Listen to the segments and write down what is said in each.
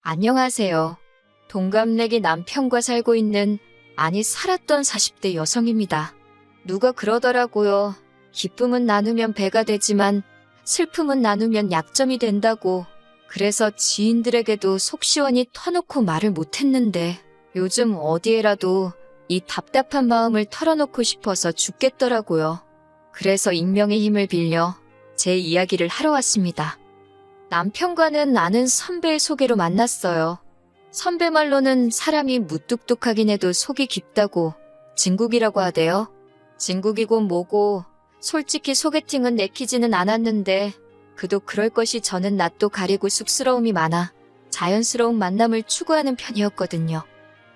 안녕하세요. 동갑내기 남편과 살고 있는, 아니 살았던 40대 여성입니다. 누가 그러더라고요. 기쁨은 나누면 배가 되지만 슬픔은 나누면 약점이 된다고. 그래서 지인들에게도 속 시원히 터놓고 말을 못했는데 요즘 어디에라도 이 답답한 마음을 털어놓고 싶어서 죽겠더라고요. 그래서 익명의 힘을 빌려 제 이야기를 하러 왔습니다. 남편과는 아는 선배의 소개로 만났어요. 선배 말로는 사람이 무뚝뚝하긴 해도 속이 깊다고 진국이라고 하대요. 진국이고 뭐고 솔직히 소개팅은 내키지는 않았는데 그도 그럴 것이 저는 낯도 가리고 쑥스러움이 많아 자연스러운 만남을 추구하는 편이었거든요.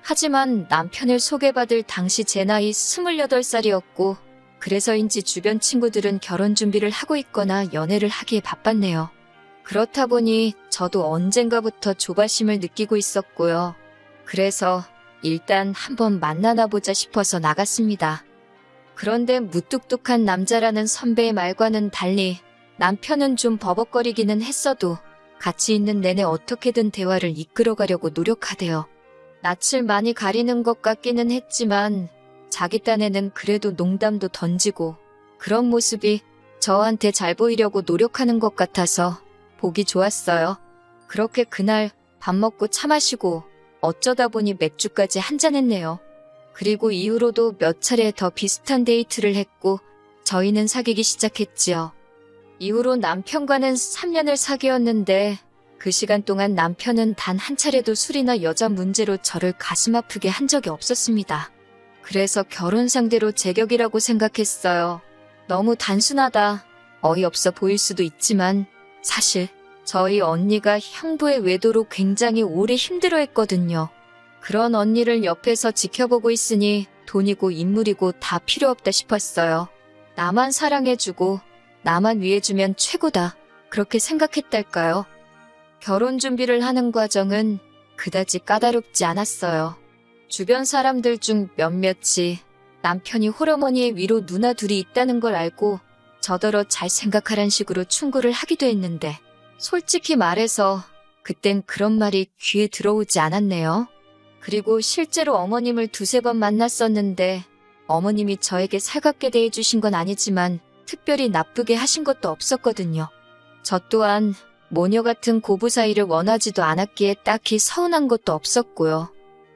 하지만 남편을 소개받을 당시 제 나이 28살이었고 그래서인지 주변 친구들은 결혼 준비를 하고 있거나 연애를 하기에 바빴네요. 그렇다 보니 저도 언젠가부터 조바심을 느끼고 있었고요. 그래서 일단 한번 만나나 보자 싶어서 나갔습니다. 그런데 무뚝뚝한 남자라는 선배의 말과는 달리 남편은 좀 버벅거리기는 했어도 같이 있는 내내 어떻게든 대화를 이끌어가려고 노력하대요. 낯을 많이 가리는 것 같기는 했지만 자기 딴에는 그래도 농담도 던지고 그런 모습이 저한테 잘 보이려고 노력하는 것 같아서 보기 좋았어요. 그렇게 그날 밥 먹고 차 마시고 어쩌다 보니 맥주까지 한잔했네요. 그리고 이후로도 몇 차례 더 비슷한 데이트를 했고 저희는 사귀기 시작했지요. 이후로 남편과는 3년을 사귀었는데 그 시간 동안 남편은 단 한 차례도 술이나 여자 문제로 저를 가슴 아프게 한 적이 없었습니다. 그래서 결혼 상대로 제격이라고 생각했어요. 너무 단순하다, 어이없어 보일 수도 있지만 사실 저희 언니가 형부의 외도로 굉장히 오래 힘들어했거든요. 그런 언니를 옆에서 지켜보고 있으니 돈이고 인물이고 다 필요 없다 싶었어요. 나만 사랑해주고 나만 위해주면 최고다, 그렇게 생각했달까요? 결혼 준비를 하는 과정은 그다지 까다롭지 않았어요. 주변 사람들 중 몇몇이 남편이 홀어머니의 위로 누나 둘이 있다는 걸 알고 저더러 잘 생각하란 식으로 충고를 하기도 했는데 솔직히 말해서 그땐 그런 말이 귀에 들어오지 않았네요. 그리고 실제로 어머님을 두세 번 만났었는데 어머님이 저에게 살갑게 대해주신 건 아니지만 특별히 나쁘게 하신 것도 없었거든요. 저 또한 모녀 같은 고부 사이를 원하지도 않았기에 딱히 서운한 것도 없었고요.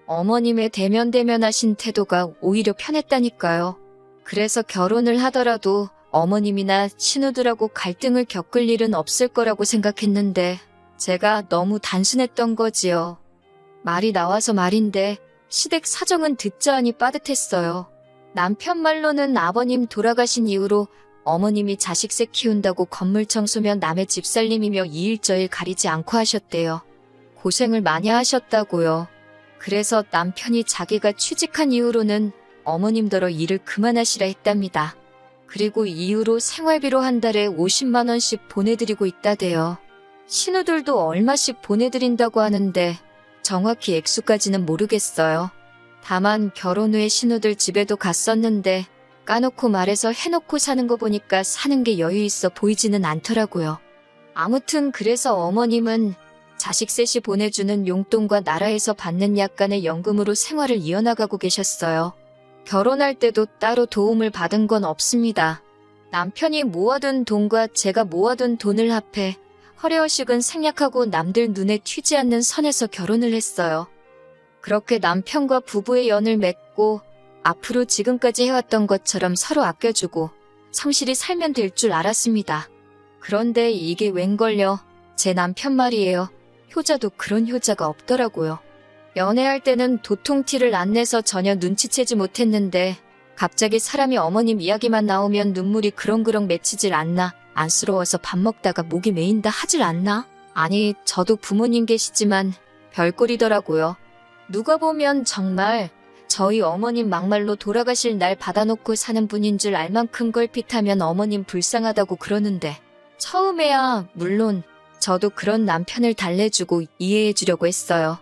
어머님의 대면대면하신 태도가 오히려 편했다니까요. 그래서 결혼을 하더라도 어머님이나 친구들하고 갈등을 겪을 일은 없을 거라고 생각했는데 제가 너무 단순했던 거지요. 말이 나와서 말인데 시댁 사정은 듣자 하니 빠듯했어요. 남편 말로는 아버님 돌아가신 이후로 어머님이 자식새 키운다고 건물 청소면 남의 집 살림이며 이일저일 가리지 않고 하셨대요. 고생을 많이 하셨다고요. 그래서 남편이 자기가 취직한 이후로는 어머님더러 일을 그만하시라 했답니다. 그리고 이후로 생활비로 한 달에 50만 원씩 보내드리고 있다대요. 신우들도 얼마씩 보내드린다고 하는데 정확히 액수까지는 모르겠어요. 다만 결혼 후에 신우들 집에도 갔었는데 까놓고 말해서 해놓고 사는 거 보니까 사는 게 여유 있어 보이지는 않더라고요. 아무튼 그래서 어머님은 자식 셋이 보내주는 용돈과 나라에서 받는 약간의 연금으로 생활을 이어나가고 계셨어요. 결혼할 때도 따로 도움을 받은 건 없습니다. 남편이 모아둔 돈과 제가 모아둔 돈을 합해 허례허식은 생략하고 남들 눈에 튀지 않는 선에서 결혼을 했어요. 그렇게 남편과 부부의 연을 맺고 앞으로 지금까지 해왔던 것처럼 서로 아껴주고 성실히 살면 될 줄 알았습니다. 그런데 이게 웬걸요? 제 남편 말이에요. 효자도 그런 효자가 없더라고요. 연애할 때는 도통티를 안 내서 전혀 눈치채지 못했는데 갑자기 사람이 어머님 이야기만 나오면 눈물이 그렁그렁 맺히질 않나, 안쓰러워서 밥 먹다가 목이 메인다 하질 않나? 아니, 저도 부모님 계시지만 별꼴이더라고요. 누가 보면 정말 저희 어머님 막말로 돌아가실 날 받아놓고 사는 분인 줄 알 만큼 걸핏하면 어머님 불쌍하다고 그러는데 처음에야 물론 저도 그런 남편을 달래주고 이해해주려고 했어요.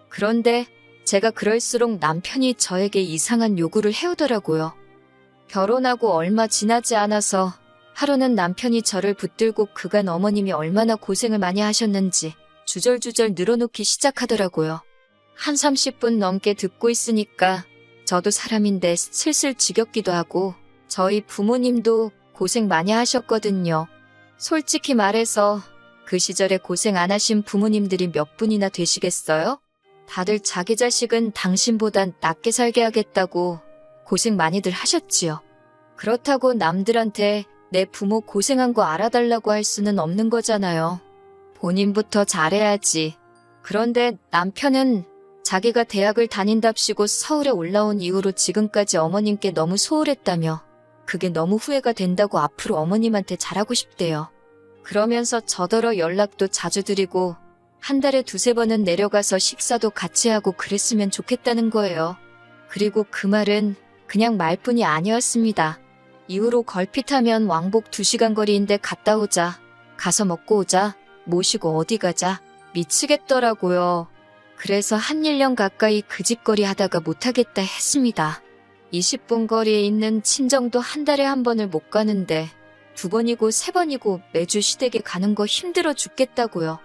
그런데 제가 그럴수록 남편이 저에게 이상한 요구를 해오더라고요. 결혼하고 얼마 지나지 않아서 하루는 남편이 저를 붙들고 그간 어머님이 얼마나 고생을 많이 하셨는지 주절주절 늘어놓기 시작하더라고요. 한 30분 넘게 듣고 있으니까 저도 사람인데 슬슬 지겹기도 하고 저희 부모님도 고생 많이 하셨거든요. 솔직히 말해서 그 시절에 고생 안 하신 부모님들이 몇 분이나 되시겠어요? 다들 자기 자식은 당신보단 낫게 살게 하겠다고 고생 많이들 하셨지요. 그렇다고 남들한테 내 부모 고생한 거 알아달라고 할 수는 없는 거잖아요. 본인부터 잘해야지. 그런데 남편은 자기가 대학을 다닌답시고 서울에 올라온 이후로 지금까지 어머님께 너무 소홀했다며 그게 너무 후회가 된다고 앞으로 어머님한테 잘하고 싶대요. 그러면서 저더러 연락도 자주 드리고 한 달에 2-3번은 내려가서 식사도 같이 하고 그랬으면 좋겠다는 거예요. 그리고 그 말은 그냥 말뿐이 아니었습니다. 이후로 걸핏하면 왕복 2시간 거리인데 갔다 오자, 가서 먹고 오자, 모시고 어디 가자, 미치겠더라고요. 그래서 한 1년 가까이 그 집거리 하다가 못하겠다 했습니다. 20분 거리에 있는 친정도 한 달에 한 번을 못 가는데 2번이고 3번이고 매주 시댁에 가는 거 힘들어 죽겠다고요.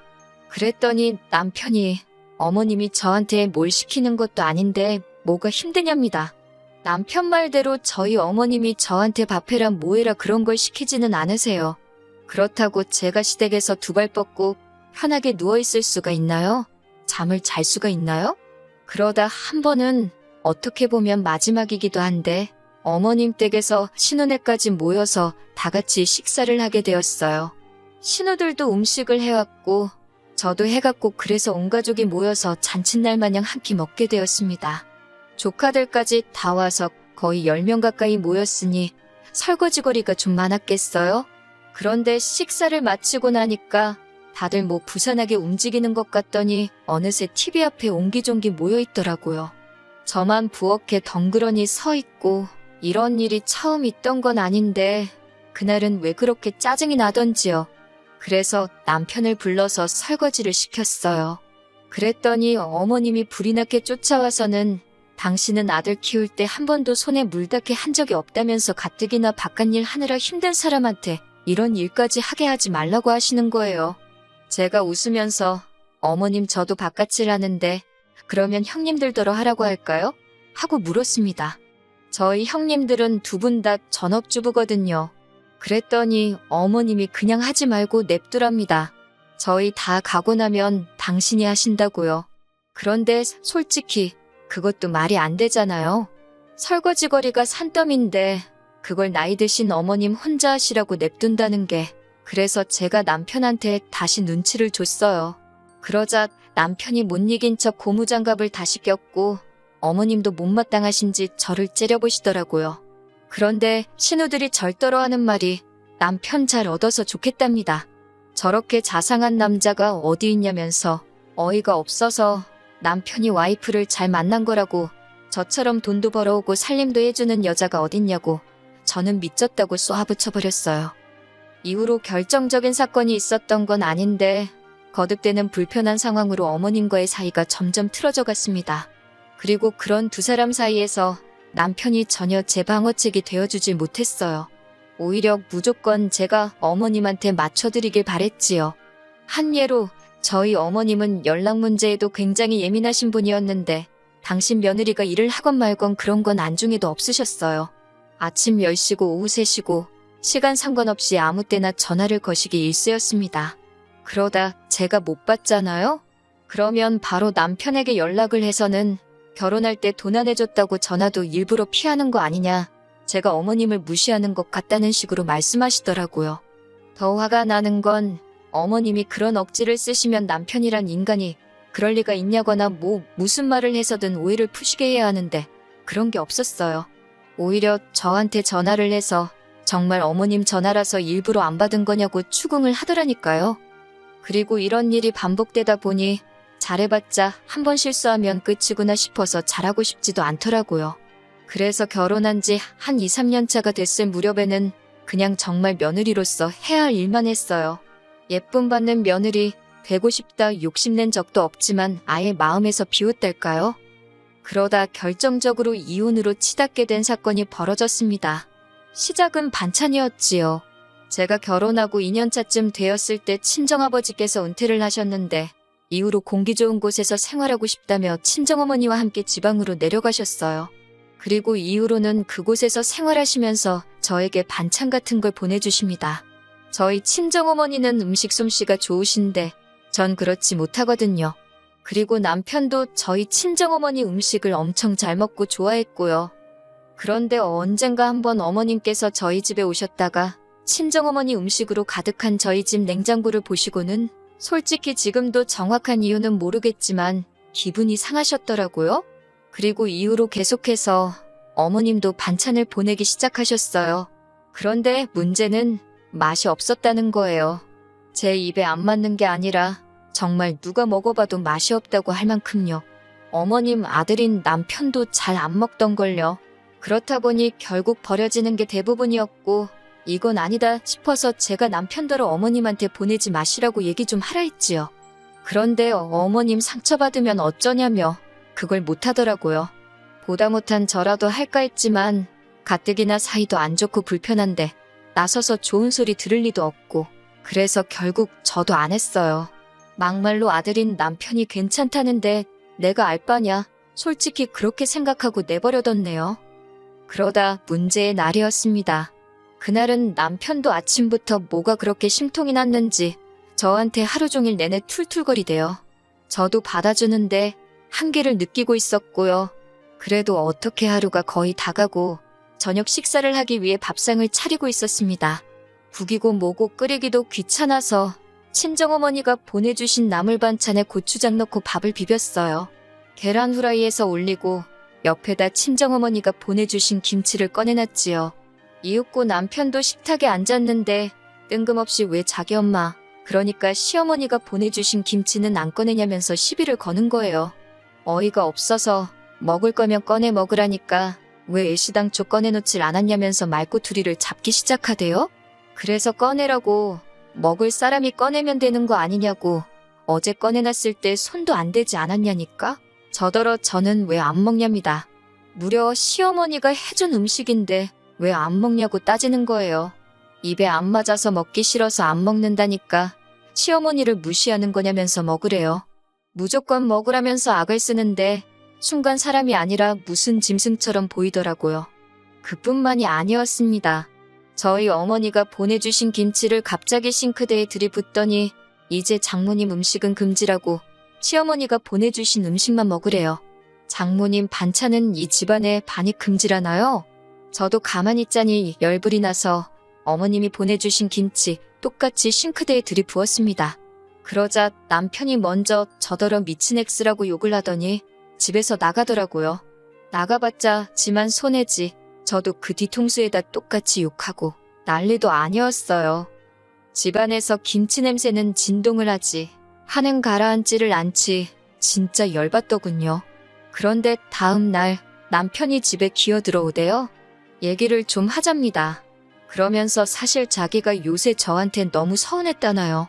그랬더니 남편이 어머님이 저한테 뭘 시키는 것도 아닌데 뭐가 힘드냐입니다. 남편 말대로 저희 어머님이 저한테 밥해라 뭐해라 그런 걸 시키지는 않으세요. 그렇다고 제가 시댁에서 2발 뻗고 편하게 누워있을 수가 있나요? 잠을 잘 수가 있나요? 그러다 한 번은 어떻게 보면 마지막이기도 한데 어머님 댁에서 신우네까지 모여서 다 같이 식사를 하게 되었어요. 신우들도 음식을 해왔고 저도 해갔고 그래서 온 가족이 모여서 잔칫날 마냥 한 끼 먹게 되었습니다. 조카들까지 다 와서 거의 10명 가까이 모였으니 설거지거리가 좀 많았겠어요? 그런데 식사를 마치고 나니까 다들 뭐 부산하게 움직이는 것 같더니 어느새 TV 앞에 옹기종기 모여있더라고요. 저만 부엌에 덩그러니 서 있고 이런 일이 처음 있던 건 아닌데 그날은 왜 그렇게 짜증이 나던지요. 그래서 남편을 불러서 설거지를 시켰어요. 그랬더니 어머님이 불이 나게 쫓아와서는 당신은 아들 키울 때 한 번도 손에 물 닿게 한 적이 없다면서 가뜩이나 바깥일 하느라 힘든 사람한테 이런 일까지 하게 하지 말라고 하시는 거예요. 제가 웃으면서 어머님 저도 바깥일 하는데 그러면 형님들더러 하라고 할까요? 하고 물었습니다. 저희 형님들은 2분 다 전업주부거든요. 그랬더니 어머님이 그냥 하지 말고 냅두랍니다. 저희 다 가고 나면 당신이 하신다고요. 그런데 솔직히 그것도 말이 안 되잖아요. 설거지거리가 산더미인데 그걸 나이 드신 어머님 혼자 하시라고 냅둔다는 게 그래서 제가 남편한테 다시 눈치를 줬어요. 그러자 남편이 못 이긴 척 고무장갑을 다시 꼈고 어머님도 못마땅하신지 저를 째려보시더라고요. 그런데 신우들이 절더러 하는 말이 남편 잘 얻어서 좋겠답니다. 저렇게 자상한 남자가 어디 있냐면서 어이가 없어서 남편이 와이프를 잘 만난 거라고 저처럼 돈도 벌어오고 살림도 해주는 여자가 어딨냐고 저는 미쳤다고 쏘아붙여버렸어요. 이후로 결정적인 사건이 있었던 건 아닌데 거듭되는 불편한 상황으로 어머님과의 사이가 점점 틀어져 갔습니다. 그리고 그런 2사람 사이에서 남편이 전혀 제 방어책이 되어주질 못했어요. 오히려 무조건 제가 어머님한테 맞춰드리길 바랬지요. 한 예로 저희 어머님은 연락 문제에도 굉장히 예민하신 분이었는데 당신 며느리가 일을 하건 말건 그런 건 안중에도 없으셨어요. 아침 10시고 오후 3시고 시간 상관없이 아무 때나 전화를 거시기 일쑤였습니다. 그러다 제가 못 받잖아요? 그러면 바로 남편에게 연락을 해서는 결혼할 때 돈 안 해줬다고 전화도 일부러 피하는 거 아니냐. 제가 어머님을 무시하는 것 같다는 식으로 말씀하시더라고요. 더 화가 나는 건 어머님이 그런 억지를 쓰시면 남편이란 인간이 그럴 리가 있냐거나 무슨 말을 해서든 오해를 푸시게 해야 하는데 그런 게 없었어요. 오히려 저한테 전화를 해서 정말 어머님 전화라서 일부러 안 받은 거냐고 추궁을 하더라니까요. 그리고 이런 일이 반복되다 보니 잘해봤자 한 번 실수하면 끝이구나 싶어서 잘하고 싶지도 않더라고요. 그래서 결혼한 지 한 2-3년 차가 됐을 무렵에는 그냥 정말 며느리로서 해야 할 일만 했어요. 예쁨 받는 며느리 되고 싶다 욕심낸 적도 없지만 아예 마음에서 비웃달까요? 그러다 결정적으로 이혼으로 치닫게 된 사건이 벌어졌습니다. 시작은 반찬이었지요. 제가 결혼하고 2년차쯤 되었을 때 친정아버지께서 은퇴를 하셨는데 이후로 공기 좋은 곳에서 생활하고 싶다며 친정어머니와 함께 지방으로 내려가셨어요. 그리고 이후로는 그곳에서 생활하시면서 저에게 반찬 같은 걸 보내주십니다. 저희 친정어머니는 음식 솜씨가 좋으신데 전 그렇지 못하거든요. 그리고 남편도 저희 친정어머니 음식을 엄청 잘 먹고 좋아했고요. 그런데 언젠가 한번 어머님께서 저희 집에 오셨다가 친정어머니 음식으로 가득한 저희 집 냉장고를 보시고는 솔직히 지금도 정확한 이유는 모르겠지만 기분이 상하셨더라고요. 그리고 이후로 계속해서 어머님도 반찬을 보내기 시작하셨어요. 그런데 문제는 맛이 없었다는 거예요. 제 입에 안 맞는 게 아니라 정말 누가 먹어봐도 맛이 없다고 할 만큼요. 어머님 아들인 남편도 잘 안 먹던걸요. 그렇다 보니 결국 버려지는 게 대부분이었고 이건 아니다 싶어서 제가 남편더러 어머님한테 보내지 마시라고 얘기 좀 하라 했지요. 그런데 어머님 상처받으면 어쩌냐며 그걸 못하더라고요. 보다 못한 저라도 할까 했지만 가뜩이나 사이도 안 좋고 불편한데 나서서 좋은 소리 들을 리도 없고 그래서 결국 저도 안 했어요. 막말로 아들인 남편이 괜찮다는데 내가 알 바냐 솔직히 그렇게 생각하고 내버려뒀네요. 그러다 문제의 날이었습니다. 그날은 남편도 아침부터 뭐가 그렇게 심통이 났는지 저한테 하루 종일 내내 툴툴거리대요. 저도 받아주는데 한계를 느끼고 있었고요. 그래도 어떻게 하루가 거의 다 가고 저녁 식사를 하기 위해 밥상을 차리고 있었습니다. 국이고 뭐고 끓이기도 귀찮아서 친정어머니가 보내주신 나물 반찬에 고추장 넣고 밥을 비볐어요. 계란 후라이에서 올리고 옆에다 친정어머니가 보내주신 김치를 꺼내놨지요. 이윽고 남편도 식탁에 앉았는데 뜬금없이 왜 자기 엄마, 그러니까 시어머니가 보내주신 김치는 안 꺼내냐면서 시비를 거는 거예요. 어이가 없어서 먹을 거면 꺼내 먹으라니까 왜 애시당초 꺼내놓질 않았냐면서 말꼬투리를 잡기 시작하대요. 그래서 꺼내라고 먹을 사람이 꺼내면 되는 거 아니냐고 어제 꺼내놨을 때 손도 안 대지 않았냐니까 저더러 저는 왜 안 먹냐입니다. 무려 시어머니가 해준 음식인데 왜 안 먹냐고 따지는 거예요. 입에 안 맞아서 먹기 싫어서 안 먹는다니까 시어머니를 무시하는 거냐면서 먹으래요. 무조건 먹으라면서 악을 쓰는데 순간 사람이 아니라 무슨 짐승처럼 보이더라고요. 그뿐만이 아니었습니다. 저희 어머니가 보내주신 김치를 갑자기 싱크대에 들이붓더니 이제 장모님 음식은 금지라고 시어머니가 보내주신 음식만 먹으래요. 장모님 반찬은 이 집안에 반이 금지라나요? 저도 가만히 있자니 열불이 나서 어머님이 보내주신 김치 똑같이 싱크대에 들이부었습니다. 그러자 남편이 먼저 저더러 미친 엑스라고 욕을 하더니 집에서 나가더라고요. 나가봤자 지만 손해지. 저도 그 뒤통수에다 똑같이 욕하고 난리도 아니었어요. 집안에서 김치 냄새는 진동을 하지 하는 가라앉지를 않지 진짜 열받더군요. 그런데 다음 날 남편이 집에 기어들어오대요. 얘기를 좀 하잡니다. 그러면서 사실 자기가 요새 저한테 너무 서운했다나요.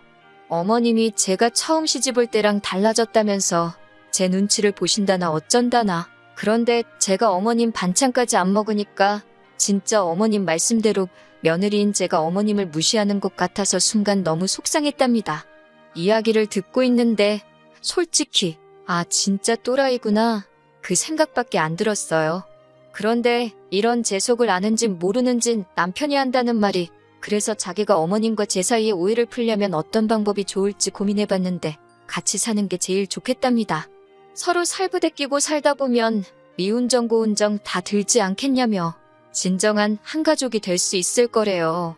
어머님이 제가 처음 시집올 때랑 달라졌다면서 제 눈치를 보신다나 어쩐다나. 그런데 제가 어머님 반찬까지 안 먹으니까 진짜 어머님 말씀대로 며느리인 제가 어머님을 무시하는 것 같아서 순간 너무 속상했답니다. 이야기를 듣고 있는데 솔직히 아 진짜 또라이구나 그 생각밖에 안 들었어요. 그런데 이런 제 속을 아는지 모르는지 남편이 한다는 말이 그래서 자기가 어머님과 제 사이에 오해를 풀려면 어떤 방법이 좋을지 고민해봤는데 같이 사는 게 제일 좋겠답니다. 서로 살부대 끼고 살다 보면 미운정 고운정 다 들지 않겠냐며 진정한 한 가족이 될 수 있을 거래요.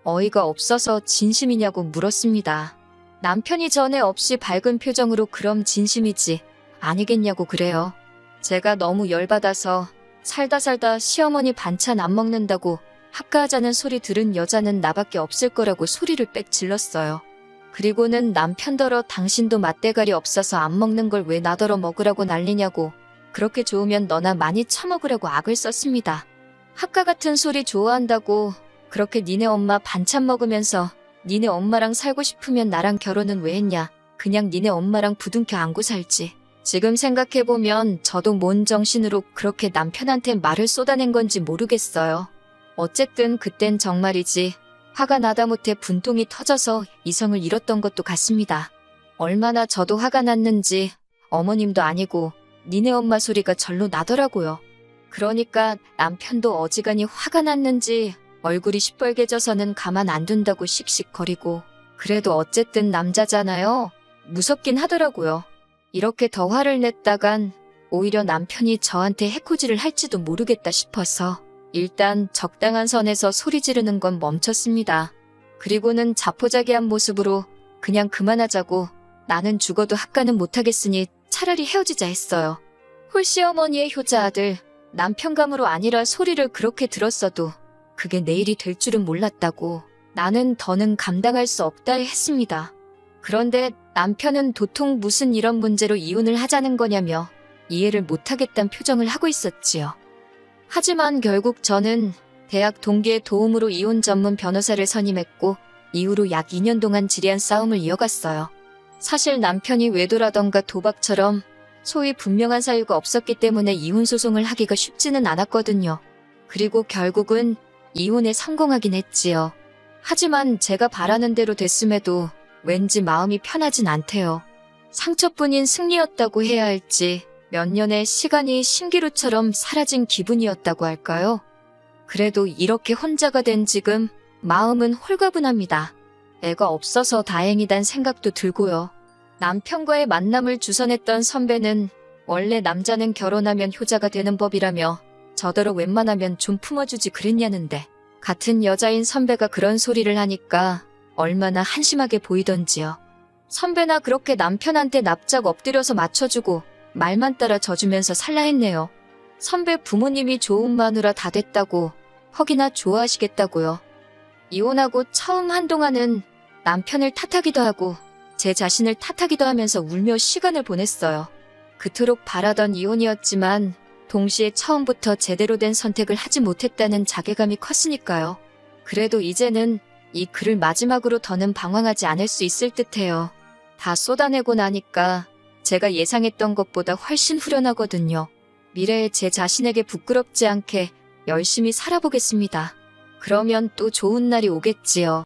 어이가 없어서 진심이냐고 물었습니다. 남편이 전에 없이 밝은 표정으로 그럼 진심이지 아니겠냐고 그래요. 제가 너무 열받아서 살다 시어머니 반찬 안 먹는다고 합가하자는 소리 들은 여자는 나밖에 없을 거라고 소리를 빽 질렀어요. 그리고는 남편더러 당신도 맛대가리 없어서 안 먹는 걸 왜 나더러 먹으라고 난리냐고 그렇게 좋으면 너나 많이 처먹으라고 악을 썼습니다. 합가 같은 소리 좋아한다고 그렇게 니네 엄마 반찬 먹으면서 니네 엄마랑 살고 싶으면 나랑 결혼은 왜 했냐. 그냥 니네 엄마랑 부둥켜 안고 살지. 지금 생각해보면 저도 뭔 정신으로 그렇게 남편한테 말을 쏟아낸 건지 모르겠어요. 어쨌든 그땐 정말이지 화가 나다 못해 분통이 터져서 이성을 잃었던 것도 같습니다. 얼마나 저도 화가 났는지 어머님도 아니고 니네 엄마 소리가 절로 나더라고요. 그러니까 남편도 어지간히 화가 났는지 얼굴이 시뻘개져서는 가만 안 둔다고 씩씩거리고 그래도 어쨌든 남자잖아요. 무섭긴 하더라고요. 이렇게 더 화를 냈다간 오히려 남편이 저한테 해코지를 할지도 모르겠다 싶어서 일단 적당한 선에서 소리 지르는 건 멈췄습니다. 그리고는 자포자기한 모습으로 그냥 그만하자고 나는 죽어도 학가는 못하겠으니 차라리 헤어지자 했어요. 홀씨어머니의 효자 아들, 남편감으로 아니라 소리를 그렇게 들었어도 그게 내 일이 될 줄은 몰랐다고 나는 더는 감당할 수 없다 했습니다. 그런데 남편은 도통 무슨 이런 문제로 이혼을 하자는 거냐며 이해를 못하겠다는 표정을 하고 있었지요. 하지만 결국 저는 대학 동기의 도움으로 이혼 전문 변호사를 선임했고 이후로 약 2년 동안 지리한 싸움을 이어갔어요. 사실 남편이 외도라던가 도박처럼 소위 분명한 사유가 없었기 때문에 이혼 소송을 하기가 쉽지는 않았거든요. 그리고 결국은 이혼에 성공하긴 했지요. 하지만 제가 바라는 대로 됐음에도 왠지 마음이 편하진 않대요. 상처뿐인 승리였다고 해야 할지 몇 년의 시간이 신기루처럼 사라진 기분이었다고 할까요? 그래도 이렇게 혼자가 된 지금 마음은 홀가분합니다. 애가 없어서 다행이란 생각도 들고요. 남편과의 만남을 주선했던 선배는 원래 남자는 결혼하면 효자가 되는 법이라며 저더러 웬만하면 좀 품어주지 그랬냐는데 같은 여자인 선배가 그런 소리를 하니까 얼마나 한심하게 보이던지요. 선배나 그렇게 남편한테 납작 엎드려서 맞춰주고 말만 따라 져주면서 살라 했네요. 선배 부모님이 좋은 마누라 다 됐다고 헉이나 좋아하시겠다고요. 이혼하고 처음 한동안은 남편을 탓하기도 하고 제 자신을 탓하기도 하면서 울며 시간을 보냈어요. 그토록 바라던 이혼이었지만 동시에 처음부터 제대로 된 선택을 하지 못했다는 자괴감이 컸으니까요. 그래도 이제는 이 글을 마지막으로 더는 방황하지 않을 수 있을 듯해요. 다 쏟아내고 나니까 제가 예상했던 것보다 훨씬 후련하거든요. 미래에 제 자신에게 부끄럽지 않게 열심히 살아보겠습니다. 그러면 또 좋은 날이 오겠지요.